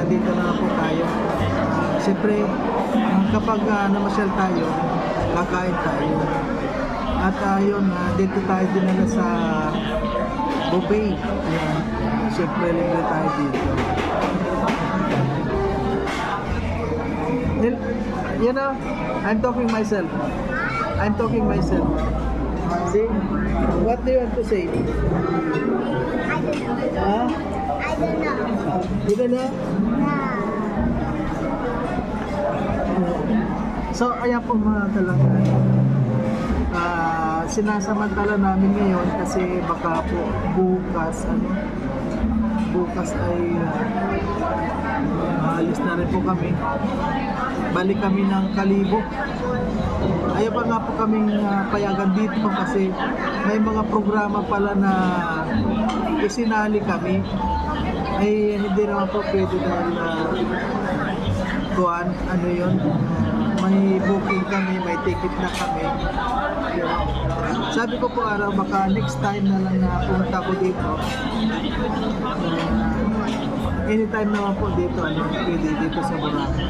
dito na po tayo. Siyempre, kapag namasyal tayo, kakain tayo. At yun, dito tayo dinala sa buffet. Yan. Siyempre, libre tayo dito. You know, I'm talking myself. See? What do you want to say? Huh? I don't know. You don't know? So, ayan po mga kalanggan. Sinasamantala namin ngayon kasi baka po bukas ay alis na rin po kami. Balik kami ng Kalibo. Ayaw pa nga po kaming payagan dito kasi may mga programa pala na isinali kami. Ay hindi naman po pwede dahil ano yun, may booking kami, may ticket na kami. Sabi ko po araw, baka next time na lang na punta ko dito. Anytime naman po dito, pwede dito sa Boracay.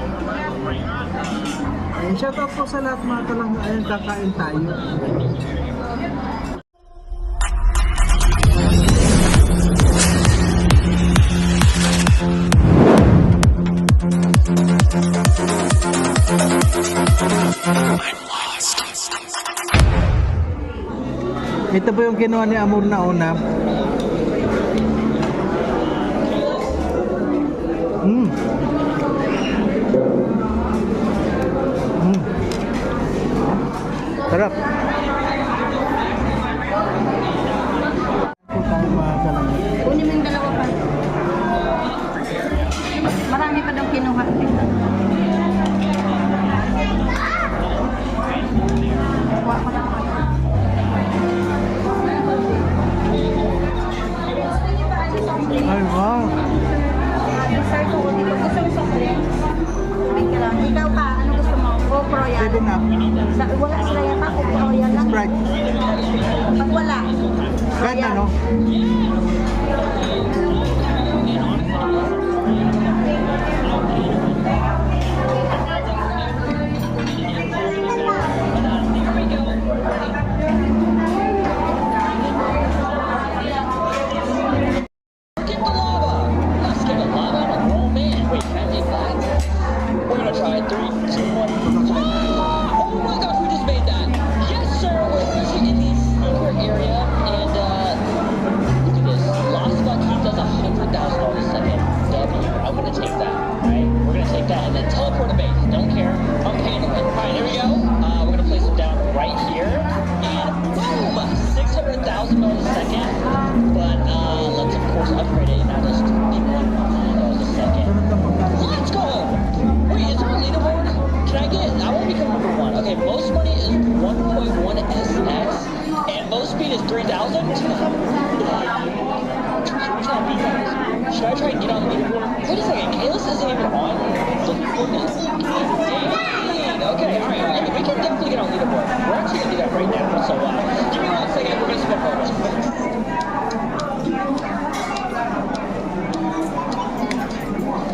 Ayun, shout out po sa lahat mga kalangga. Ayun, kakain tayo. Ito po yung kinuha ni Amor na una. Sarap. Kunin mo yung dalawa pa. Marami pa daw kinuha. Ay, wow. Sir, kung gusto mo soft drinks, may lang. Ikaw pa, ano gusto mo? GoPro yan? 7 up. Wala sila yata, GoPro yan lang. Sprite. Pag wala, Kahit ano. Should I try and get on the leaderboard? Wait a second, Kalis isn't even on the leaderboard. Dang. Okay, alright. We can definitely get on the leaderboard. We're actually going to do that right now. So, give me 1 second. We're going to spin photos.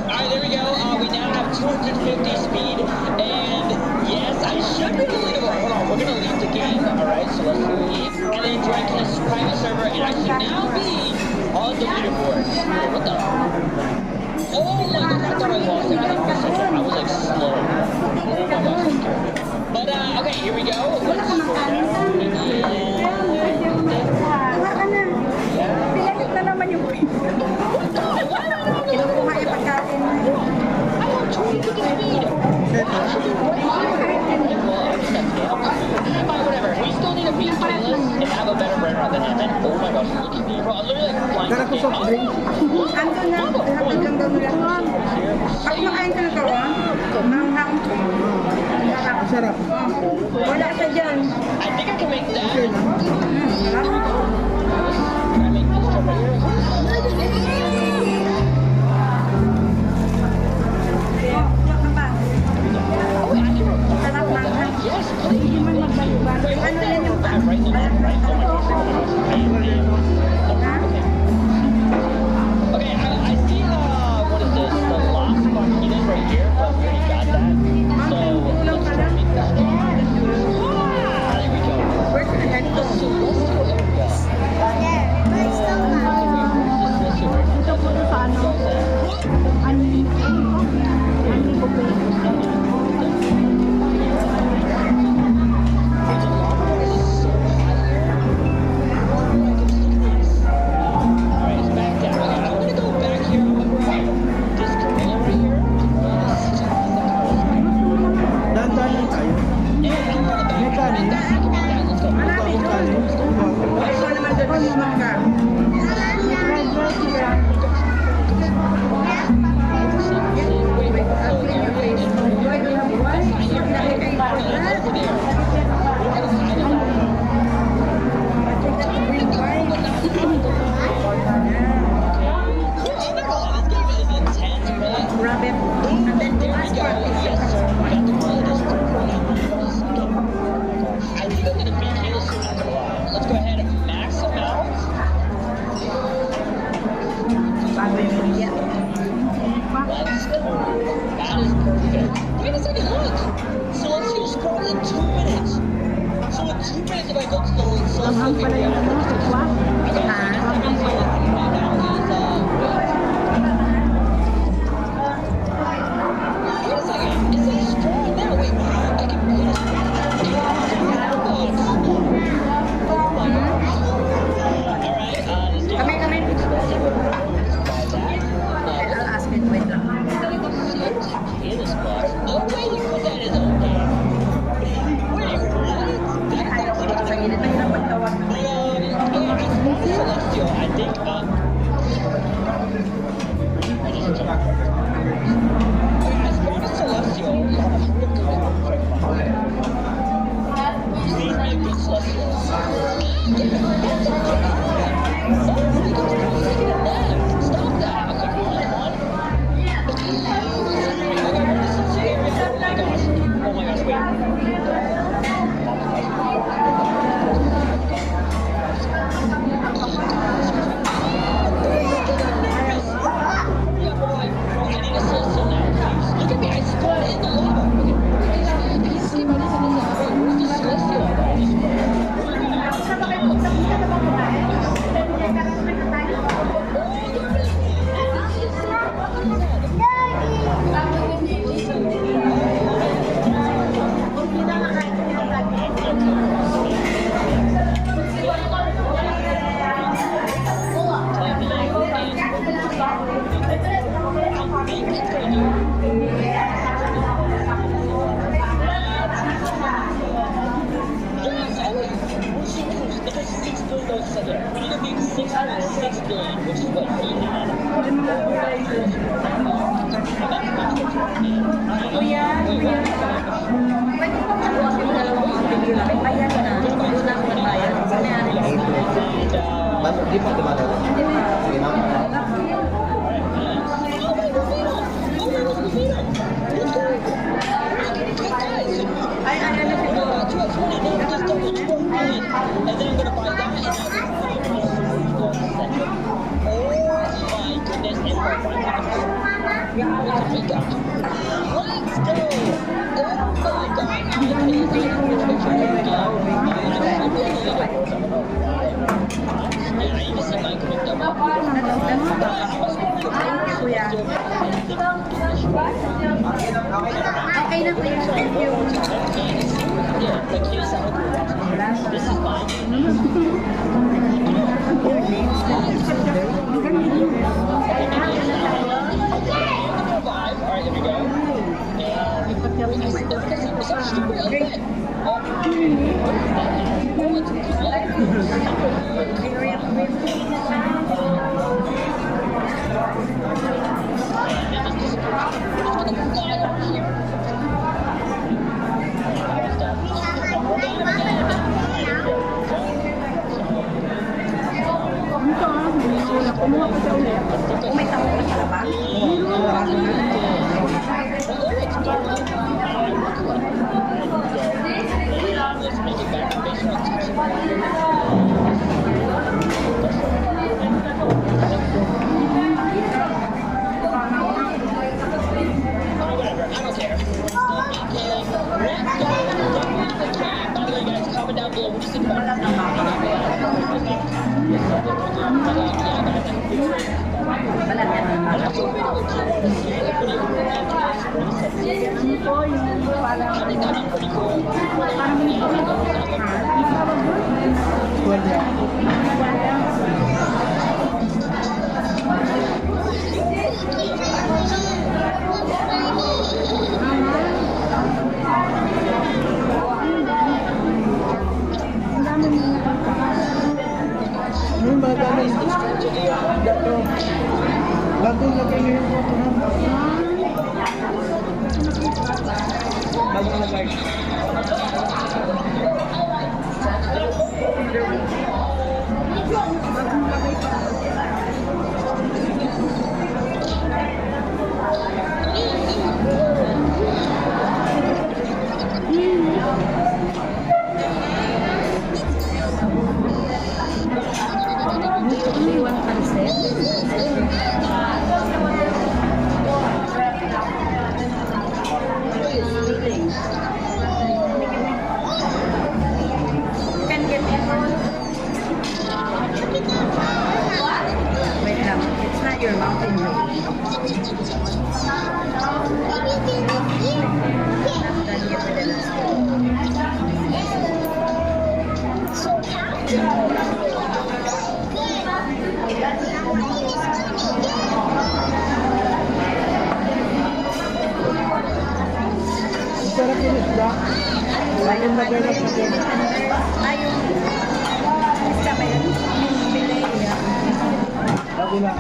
Alright, there we go. We now have 250 speed. And yes, I should be on the leaderboard. Hold on, we're going to leave the game. Alright, so let's leave. And then join his private server. And I should now be on the leaderboard. What the? Oh my gosh, I thought I lost it. I think for a second I was like slow. Oh my gosh, that's scary. But okay, here we go. Let's scroll down. Pinahit na naman yung pin. Kinukuha yung pagkain. I want 20 speed. Whatever. We still need to beat Kalis and have a better brain rot than him. And oh my gosh, look at me, bro. I'm literally like flying. Kara ko soft drink. Ando na, lahat lang daw nila. Pag makain ka na ka, manghang. Sarap. Wala ka dyan. I think I can make that. Okay lang. Can I make this jump right here? Oh, wait, I can. Sarap manghang. Yes, please. Hindi man magbalibag. Wait, Ano yan yung right, right, right. Oh my gosh. Okay, I see, what is this? The lock bago yung kuya. Let's go. That is perfect. Wait a second, look. Celestial scroll in 2 minutes. So in 2 minutes, if I go to the Celestial Langhang pala yung ano, tukwa. Ha? Langhang pala. Wait a second. Is that a straw now? Wait, I can put it. Oh my gosh. Alright, let's do Kami, kami. that. I'll ask it, wait lang. Tennis box. No way you put that in okay. Wait, what? Ayaw ko sa gilid. Mahirap magtawag. Celestial, I think, as far as Celestial, please be a good Celestial. Stop that. Okay, come on. Oh my gosh, wait. Yeah, boy. I need a Celestial now, please. Look at me, I spawned in the lava. Please give me this in the lava. Where's the Celestial? We need to make 6.6 billion, which is what he had. Kuya, kuya. Pwede po nakuha yung dalawang mga video namin. Bayad na. Doon na ako nagbayad. Sinayarin ko. Di pa dumagal. Hindi pa. Sige na. Oh, wait, Rufino! Oh, where was Rufino? Let's go! Guys! Ay, ano na siguro. Just double 12 million. And then I'm gonna buy that and I'll get 5 million. Oh my goodness, and my finance. Let's go! Oh my god! I'm gonna pay this again. Yeah, I even said my quick double. Kuya. Okay na kuya. Thank you. Yeah, like here's how this is mine. Alright, here we go. And it's a stupid outfit. Kumuha ko sa ulit. Kung may tawag ka sa ba? Let's make it back to baseball. Whatever, I don't care. By the way, guys, comment down below what you think about Balat yan ang balat. Yan po yung parang Yung mga gamit. Bago lagay niyo yung photo na. Bago lagay. Iwan pansit. your mountain range. Done yet with the last one. Sarap yung isda. Laging magalap na din. Ayun. Isa ba yun? Yung fillet. Sabi na.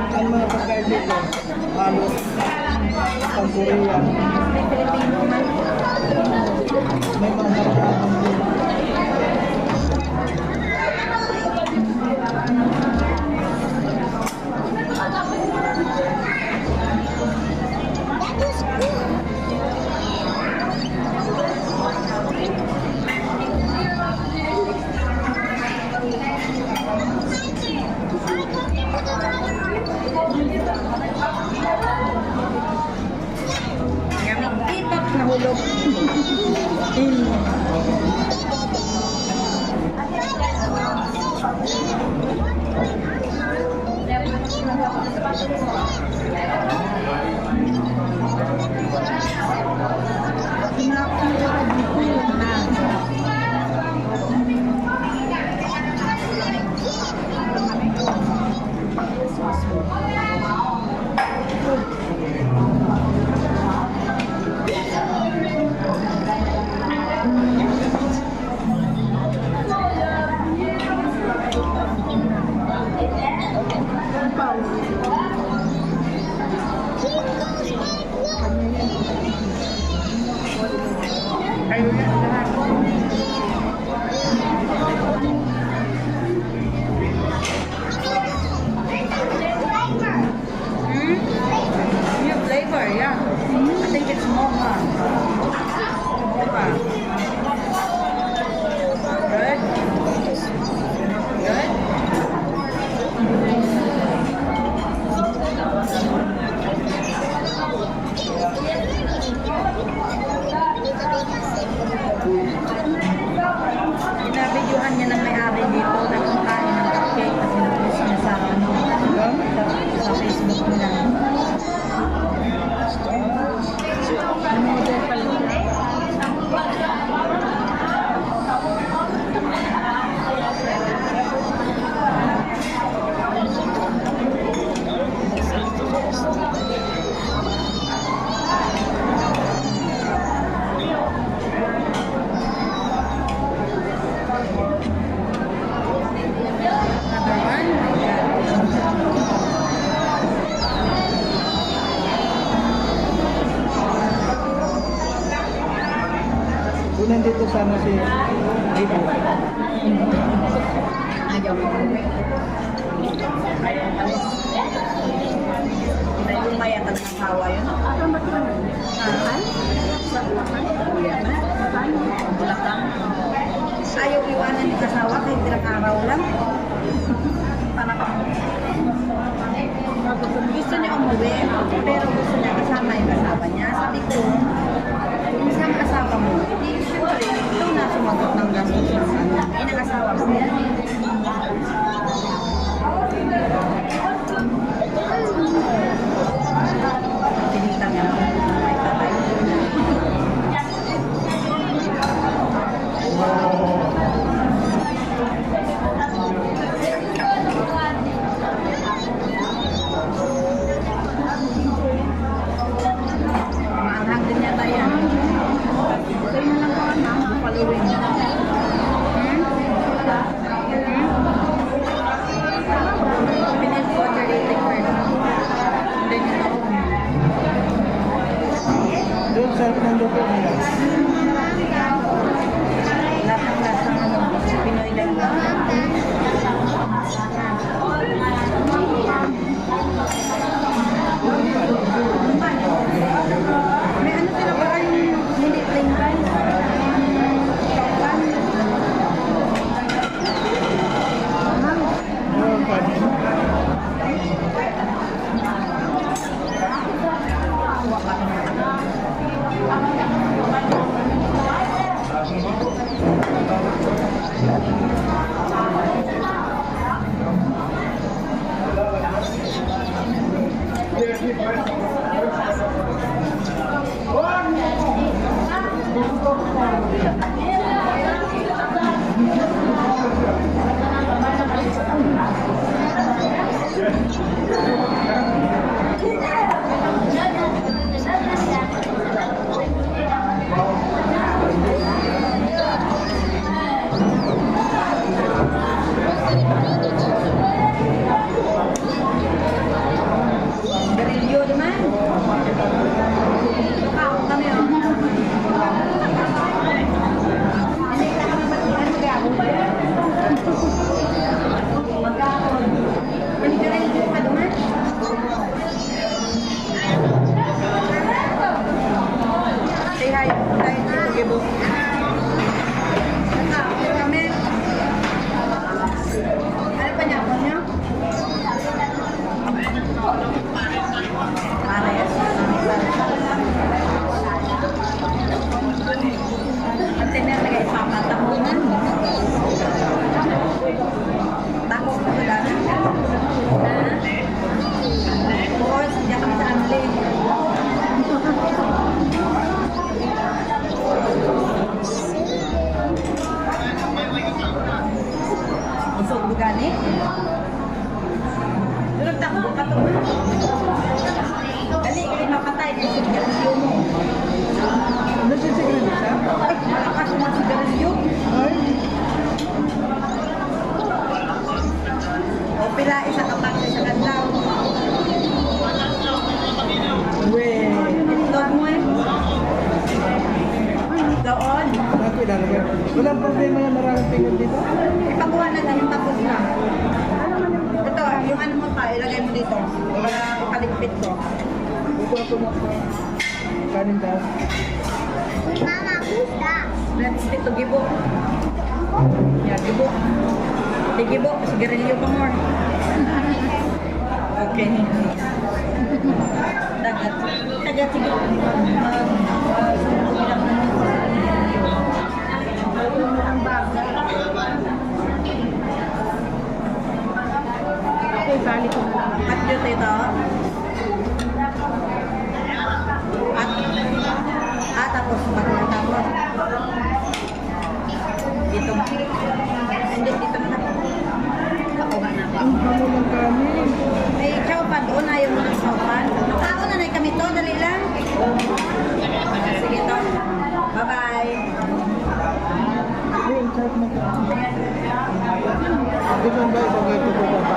Ang mga pagkain dito, halos pang Korea, May Filipino man. may mga harap-harap din. Kami itak na hulog. New flavor, yeah. I think it's mocha. Mocha. Good. Good. Binabidyohan niya ng may-ari dito na kumakain ng cupcake at sinupost niya sa sa Facebook nila. Model pala siya. Another one. Kung nandito sana si Ibo, Ayaw ko. Dahil umayak ang asawa yun. Saan? Sa Bulacan? Saan? Bulacan. Ayaw iwanan ni asawa kahit ilang araw lang. Gusto niya umuwi, pero gusto niya kasama yung asawa niya. Sabi ko, kung saan asawa mo, hindi, syempre, ito na sumagot ng gastos. luto na yan. Lahat ng lasang ano, Pinoy lang. May ano sila ba yung hindi plain rice? Chokan. Meron kanin. Garilyo naman. Tukao kami oh. Hindi ka kami batikan mag-aabot. Mag-aabot. May garilyo ka naman. Say hi. Hi, Tito Gibo. Tukao kami. Ano pa niya? Ano niya? Pares. Ang tiner na kayo papatakunan. Takot ko ba dami? Oo, sadya kami sa Anli. Isog bugani? Durog takbo ka to. Dali, kayo mapatay kung sigarilyo mo. Ano siya sigurado siya? Malakas yung mga sigarilyo. Ay, O pila, isa kapak sa isa kadlaw. we. Itlog mo eh. Doon. Ako ilalagay. Walang problema yan, maraming pingon dito. Ipakuha na lang yung tapos na. Ito, yung ano mo pa, ilagay mo dito. Para ipaligpit ko. Ito ako na kanin daw. Let's stick to gibo. Yan, gibo. Di gibo, sigarilyo pa more. Okay. Dagat. Dagat siguro. Bilang na ang baga. Okay, bali ko na lang. At yun ito. At tapos pagkatapos. Dito. Hindi, dito na. Pakuha na ba? Ang bango ng kanin. May chowpan doon, ayaw mo ng chowpan. Makaon na na kami to, dali lang. Sige to. Bye-bye. Ayun, sarap na kanin. Ito ba ito kayo ito ba?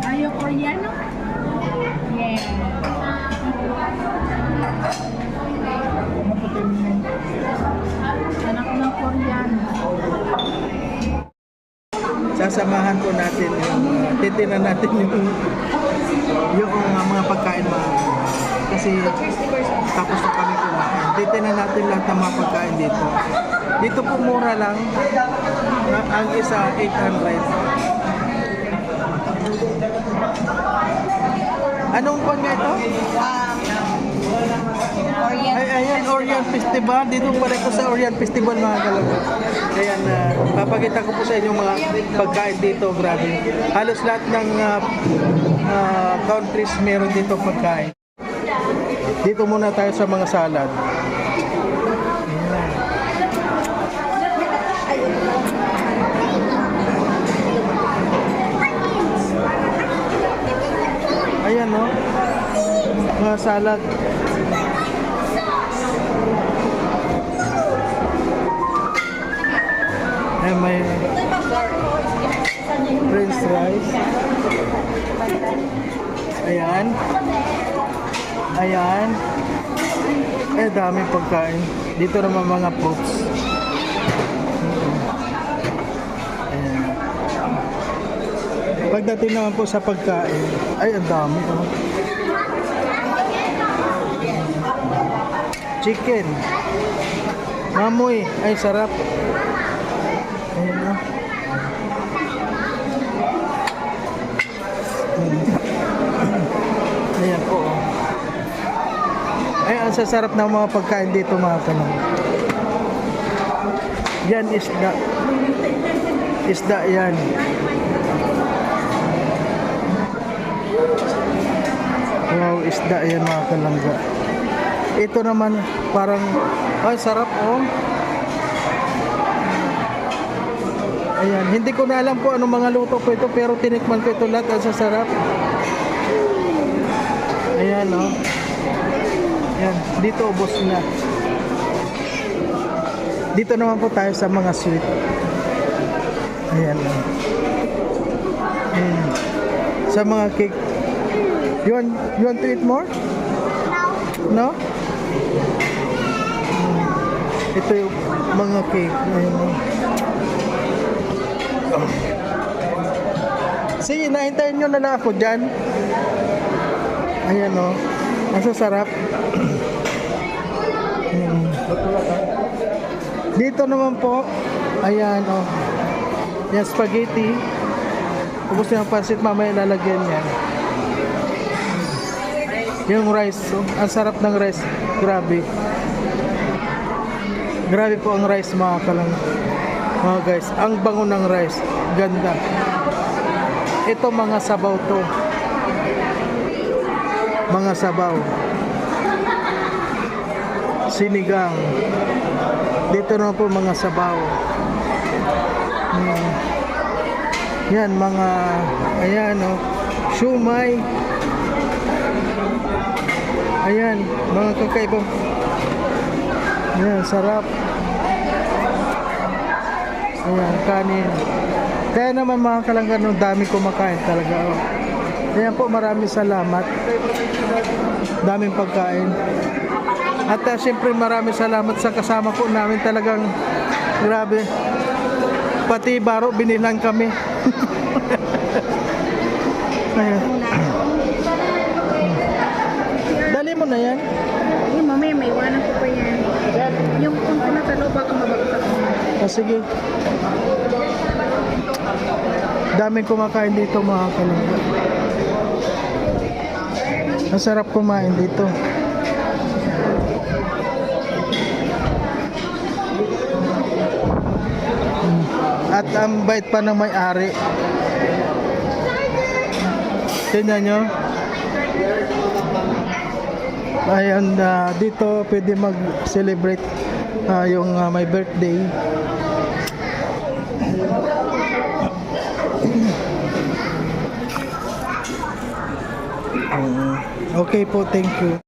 Ayaw Koreano? Yeah. Anak ng Koreano. Sasamahan po natin yung titinan natin yung mga pagkain mga kasi tapos na kami kumain. Titinan natin lahat ng mga pagkain dito. Dito po mura lang. Ang isa 800. Anong pag nga ito? Ay, ayan, Orient Festival. Dito pala ko sa Orient Festival mga kalabas. Ayan, papakita ko po sa inyo mga pagkain dito. Grabe. Halos lahat ng countries meron dito pagkain. Dito muna tayo sa mga salad. Ayan, no? Mga salad. Ayan, may French rice. Ayan. Ayan. Eh, daming pagkain. Dito naman mga fruits. Ayan. Pagdating naman po sa pagkain, ay, ang dami. Oh. Chicken. Mamoy. Ay, sarap. Ayan, oh. Ayan po. Oh. Ay, ang sasarap ng mga pagkain dito mga kanang. Yan, isda. Isda yan. Wow, isda yan mga kalangga. Ito naman parang, ay sarap oh. Ayan, hindi ko na alam kung anong mga luto ko ito pero tinikman ko ito lahat. Ang sasarap. Ayan oh. Ayan, dito ubos na. Dito naman po tayo sa mga sweet. Ayan oh. Ayan. Sa mga cake. You want to eat more? No? Ito yung mga cake. Ayan o. Sige, nahintayin nyo na lang ako dyan. Ayan o. Ang sasarap. Dito naman po. Ayan o. Yan, spaghetti. Ubus na yung pansit, mamaya lalagyan yan. Yung rice, oh, ang sarap ng rice. Grabe. Grabe po ang rice mga kalang. Mga guys, ang bango ng rice. Ganda. Ito mga sabaw to. Mga sabaw. Sinigang. Dito naman po mga sabaw. Yan mga, ayan oh, shumai. Ayan, mga kakaibang. Ayan, sarap. Ayan, kanin. Kaya naman mga kalanggan, dami kumakain talaga. Oh. Ayan po, maraming salamat. Daming pagkain. At siyempre maraming salamat sa kasama po namin talagang grabe. Pati baro binilang kami. Ayan. Dali mo na yan. Eh, mamaya may iwanan ko pa yan. Yung kung tinatalo baka mabagsak mo. Sige. Daming kumakain dito mga kalangga. Ang sarap kumain dito. At ang bait pa ng may-ari. Tingnan nyo. Ayan, dito pwede mag-celebrate yung my birthday. Okay po, thank you.